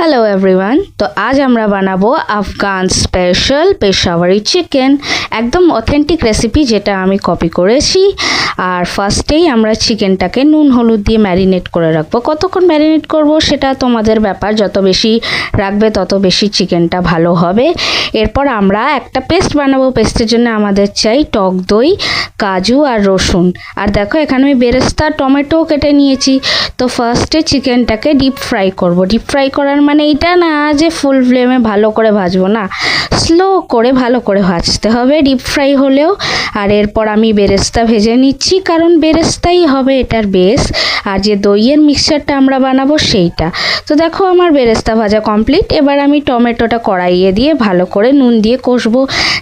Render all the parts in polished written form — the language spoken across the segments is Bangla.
হ্যালো এভরিওয়ান, তো আজ আমরা বানাবো আফগান স্পেশাল পেশাওয়ারি চিকেন, একদম অথেন্টিক রেসিপি যেটা আমি কপি করেছি। আর ফার্স্টেই আমরা চিকেনটাকে নুন হলুদ দিয়ে ম্যারিনেট করে রাখবো। কতক্ষণ ম্যারিনেট করব সেটা তোমাদের ব্যাপার, যত বেশি রাখবে তত বেশি চিকেনটা ভালো হবে। এরপর আমরা একটা পেস্ট বানাবো। পেস্টের জন্য আমাদের চাই টক দই, কাজু আর রসুন। আর দেখো এখানে আমি বেরেস্তা টমেটো কেটে নিয়েছি। তো ফার্স্টে চিকেনটাকে ডিপ ফ্রাই করব। ডিপ ফ্রাই করার মানে এটা না যে ফুল ফ্লেমে ভালো করে ভাজবো, না, স্লো করে ভালো করে ভাজতে হবে ডিপ ফ্রাই হলেও। আর এরপর আমি বেরেস্তা ভেজে নিচ্ছি, কারণ বেরেস্তাই হবে এটার বেস। আর যে দইয়ের মিক্সচারটা আমরা বানাবো সেইটা। তো দেখো আমার বেরেস্তা ভাজা কমপ্লিট। এবার আমি টমেটোটা কড়াইয়ে দিয়ে ভালো করে নুন দিয়ে কষবো,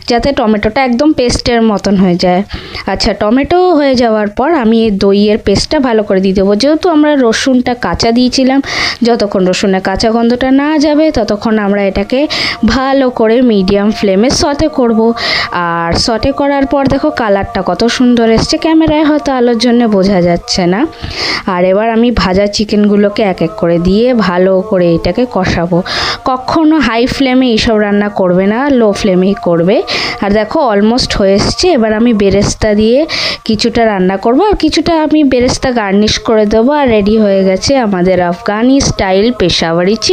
যাতে টমেটোটা একদম পেস্টের মতন হয়ে যায়। আচ্ছা, টমেটো হয়ে যাওয়ার পর আমি এই দইয়ের পেস্টটা ভালো করে দিয়ে দেবো। যেহেতু আমরা রসুনটা কাঁচা দিয়েছিলাম, যতক্ষণ রসুনের কাঁচা গন্ধটা না যাবে ততক্ষণ আমরা এটাকে ভালো করে মিডিয়াম ফ্লেমে সটে করব। আর সটে করার পর দেখো কালারটা কত সুন্দর এসছে, ক্যামেরায় হয়তো আলোর জন্য বোঝা যাচ্ছে না। আর এবার আমি ভাজা চিকেনগুলোকে এক এক করে দিয়ে ভালো করে এটাকে কষাবো। কখনো হাই ফ্লেমে এইসব রান্না করবে না, লো ফ্লেমেই করবে। আর দেখো অলমোস্ট হয়ে এসছে। এবার আমি বেরেস্তা দিয়ে কিছুটা রান্না করব, আর কিছুটা আমি বেরেস্তা গার্নিশ করে দেবো। আর রেডি হয়ে গেছে আমাদের আফগানি স্টাইল পেশাওয়ারি চিকেন।